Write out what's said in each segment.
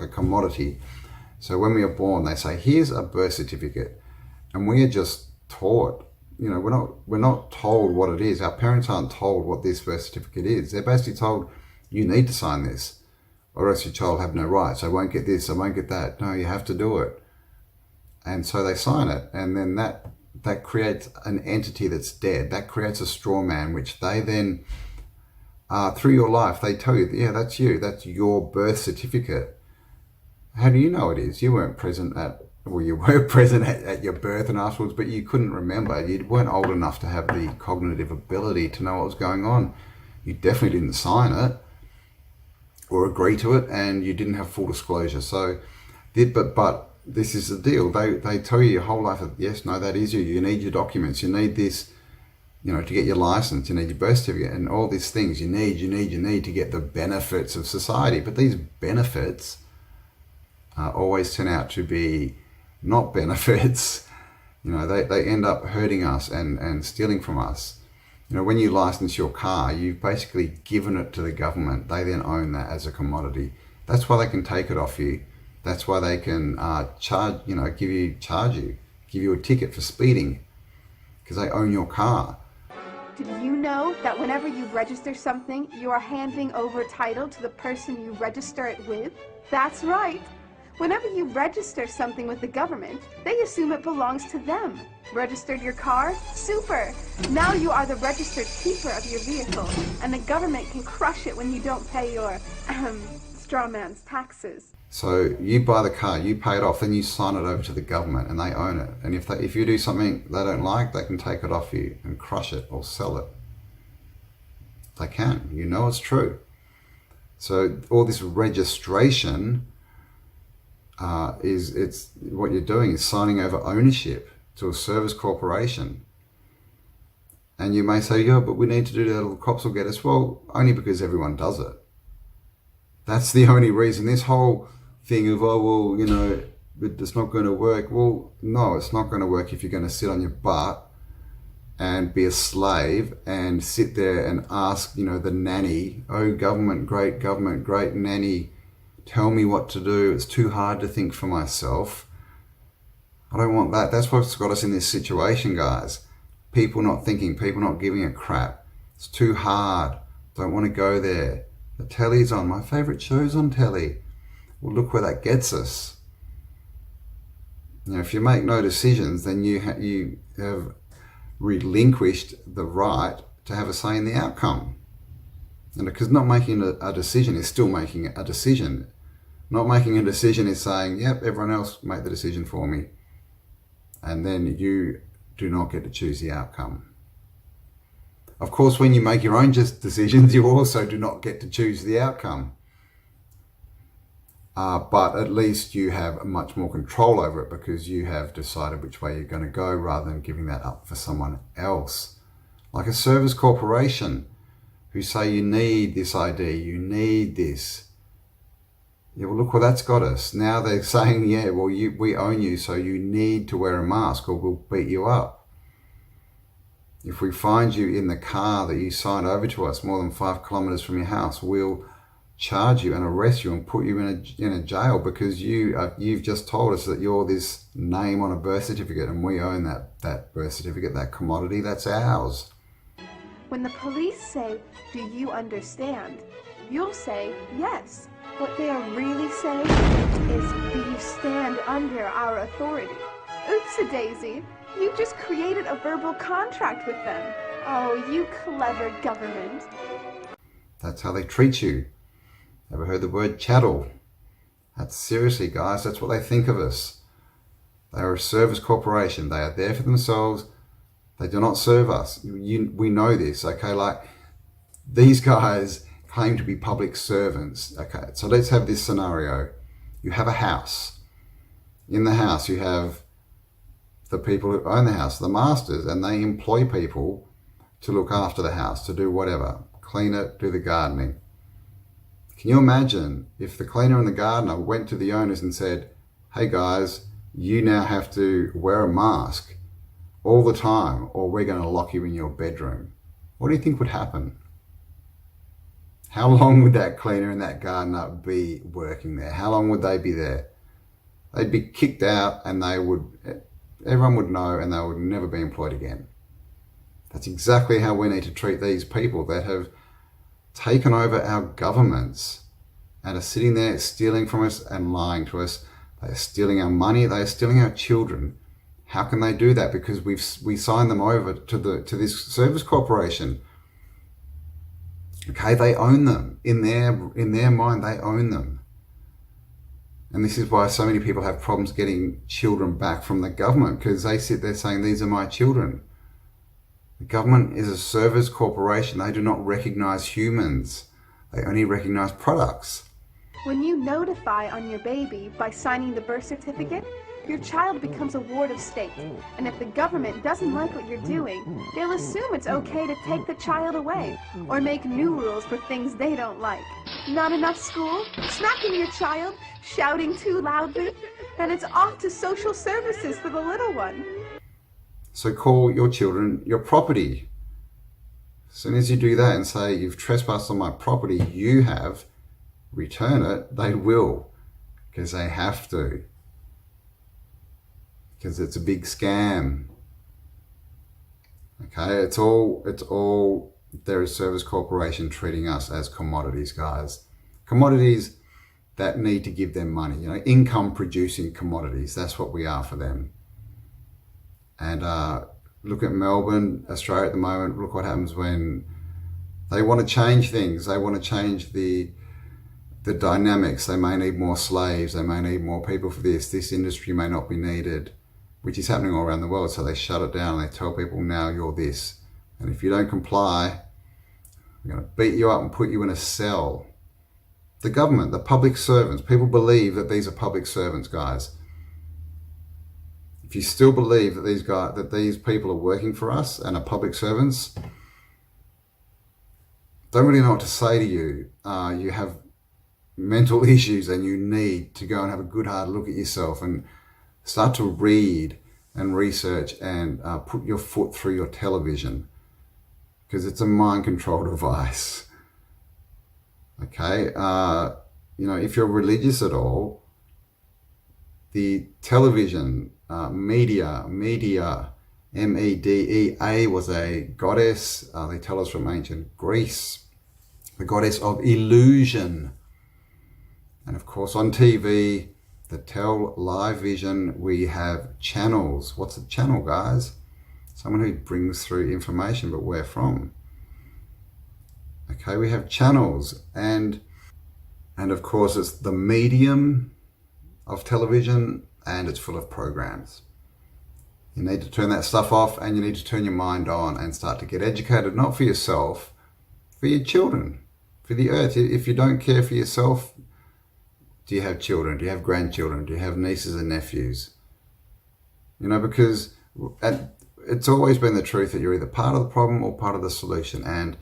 a commodity. So when we are born, they say, here's a birth certificate. And we are just taught, we're not told what it is. Our parents aren't told what this birth certificate is. They're basically told, you need to sign this, or else your child have no rights. I won't get this, I won't get that. No, you have to do it. And so they sign it. And then that creates an entity that's dead. That creates a straw man, which they then, through your life, they tell you, yeah, that's you. That's your birth certificate. How do you know it is? You weren't present you were present at your birth and afterwards, but you couldn't remember. You weren't old enough to have the cognitive ability to know what was going on. You definitely didn't sign it or agree to it, and you didn't have full disclosure. So, but this is the deal. They tell you your whole life that, yes, no, that is you. You need your documents. You need this, to get your license. You need your birth certificate and all these things you need to get the benefits of society. But these benefits always turn out to be not benefits. They end up hurting us and stealing from us. When you license your car, you've basically given it to the government. They then own that as a commodity. That's why they can take it off you. That's why they can give you a ticket for speeding, because they own your car. Did you know that whenever you register something, you are handing over title to the person you register it with? That's right. Whenever you register something with the government, they assume it belongs to them. Registered your car? Super! Now you are the registered keeper of your vehicle, and the government can crush it when you don't pay your, straw man's taxes. So you buy the car, you pay it off, then you sign it over to the government and they own it. And if you do something they don't like, they can take it off you and crush it or sell it. They can. It's true. So all this registration it's what you're doing is signing over ownership to a service corporation. And you may say, yeah, but we need to do that or the cops will get us. Well, only because everyone does it. That's the only reason. This whole thing of, it's not going to work. Well, no, it's not going to work if you're going to sit on your butt and be a slave and sit there and ask, the nanny, oh, government, great nanny, tell me what to do. It's too hard to think for myself. I don't want that. That's what's got us in this situation, guys. People not thinking, people not giving a crap. It's too hard. Don't want to go there. The telly's on. My favorite show's on telly. Well, look where that gets us. If you make no decisions, then you have relinquished the right to have a say in the outcome. And because not making a decision is still making a decision. Not making a decision is saying, yep, everyone else make the decision for me. And then you do not get to choose the outcome. Of course, when you make your own decisions, you also do not get to choose the outcome. But at least you have much more control over it because you have decided which way you're going to go rather than giving that up for someone else. Like a service corporation who say you need this ID, you need this. Yeah, well, look where that's got us. Now they're saying, yeah, well, we own you, so you need to wear a mask or we'll beat you up. If we find you in the car that you signed over to us more than 5 kilometers from your house, we'll charge you and arrest you and put you in a jail because you've just told us that you're this name on a birth certificate and we own that birth certificate, that commodity, that's ours. When the police say, do you understand? You'll say, yes. What they are really saying is, do you stand under our authority? Oops-a-daisy, you just created a verbal contract with them. Oh, you clever government. That's how they treat you. Ever heard the word chattel? That's seriously, guys, that's what they think of us. They are a service corporation. They are there for themselves. They do not serve us. We know this, okay? Like, these guys claim to be public servants. Okay, so let's have this scenario. You have a house. In the house, you have the people who own the house, the masters, and they employ people to look after the house, to do whatever. Clean it, do the gardening. Can you imagine if the cleaner and the gardener went to the owners and said, hey guys, you now have to wear a mask all the time or we're going to lock you in your bedroom? What do you think would happen? How long would that cleaner and that gardener be working there? How long would they be there? They'd be kicked out and everyone would know and they would never be employed again. That's exactly how we need to treat these people that have taken over our governments and are sitting there stealing from us and lying to us. They're stealing our money. They're stealing our children. How can they do that? Because we signed them over to this service corporation. Okay, they own them. In their mind, they own them. And this is why so many people have problems getting children back from the government, because they sit there saying, these are my children. The government is a service corporation. They do not recognize humans. They only recognize products. When you notify on your baby by signing the birth certificate, your child becomes a ward of state. And if the government doesn't like what you're doing, they'll assume it's okay to take the child away or make new rules for things they don't like. Not enough school? Smacking your child? Shouting too loudly? And it's off to social services for the little one. So call your children your property. As soon as you do that and say, you've trespassed on my property, you have, return it, they will. Because they have to. Because it's a big scam. Okay, it's all there is service corporation treating us as commodities, guys. Commodities that need to give them money, income producing commodities. That's what we are for them. And look at Melbourne, Australia at the moment. Look what happens when they want to change things. They want to change the dynamics. They may need more slaves. They may need more people for this. This industry may not be needed, which is happening all around the world. So they shut it down and they tell people, now you're this. And if you don't comply, we're going to beat you up and put you in a cell. The government, the public servants, people believe that these are public servants, guys. If you still believe that these people are working for us and are public servants, don't really know what to say to you. You have mental issues and you need to go and have a good hard look at yourself and start to read and research and put your foot through your television, because it's a mind control device. Okay, if you're religious at all, the television, media, Medea was a goddess. They tell us from ancient Greece, the goddess of illusion. And of course on TV, the live vision, we have channels. What's a channel, guys? Someone who brings through information, but where from? Okay, we have channels, and of course it's the medium of television, and it's full of programs. You need to turn that stuff off, and you need to turn your mind on and start to get educated, not for yourself, for your children, for the earth. If you don't care for yourself, do you have children? Do you have grandchildren? Do you have nieces and nephews? Because it's always been the truth that you're either part of the problem or part of the solution. And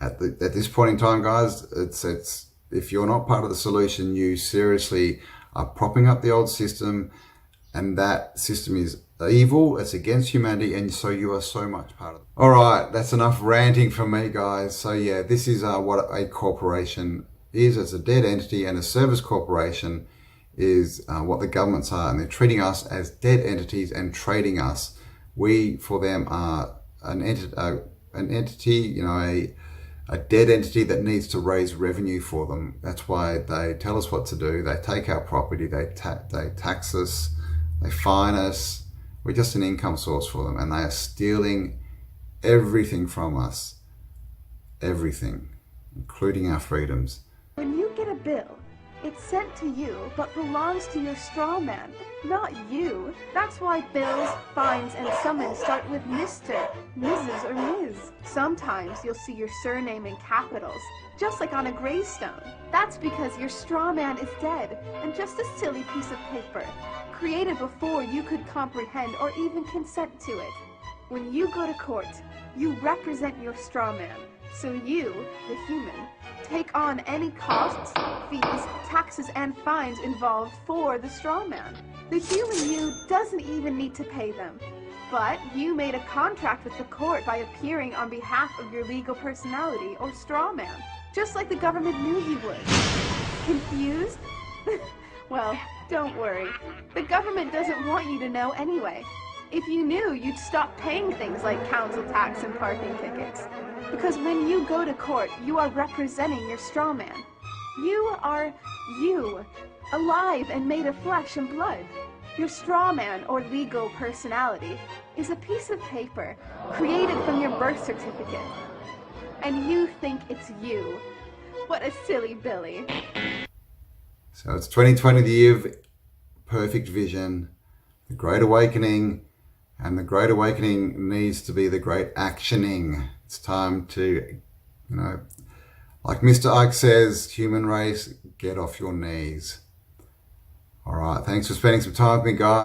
at this point in time, guys, it's if you're not part of the solution, you seriously are propping up the old system, and that system is evil. It's against humanity, and so you are so much part of it. All right, that's enough ranting from me, guys. So yeah, this is what a corporation is. As a dead entity, and a service corporation is what the governments are, and they're treating us as dead entities and trading us. We, for them, are an entity, a dead entity that needs to raise revenue for them. That's why they tell us what to do. They take our property, they tax us, they fine us. We're just an income source for them, and they are stealing everything from us. Everything, including our freedoms. When you get a bill, it's sent to you, but belongs to your straw man, not you. That's why bills, fines, and summons start with Mr., Mrs., or Ms. Sometimes you'll see your surname in capitals, just like on a gravestone. That's because your straw man is dead, and just a silly piece of paper, created before you could comprehend or even consent to it. When you go to court, you represent your straw man. So you, the human, take on any costs, fees, taxes, and fines involved for the straw man. The human you doesn't even need to pay them. But you made a contract with the court by appearing on behalf of your legal personality or straw man. just like the government knew you would. Confused? Well, don't worry. The government doesn't want you to know anyway. If you knew, you'd stop paying things like council tax and parking tickets. Because when you go to court, you are representing your straw man. You are you, alive and made of flesh and blood. Your straw man, or legal personality, is a piece of paper created from your birth certificate. And you think it's you. What a silly Billy. So it's 2020, the year of perfect vision, the Great Awakening, and the Great Awakening needs to be the Great Actioning. It's time to, like Mr. Ike says, human race, get off your knees. All right, thanks for spending some time with me, guys.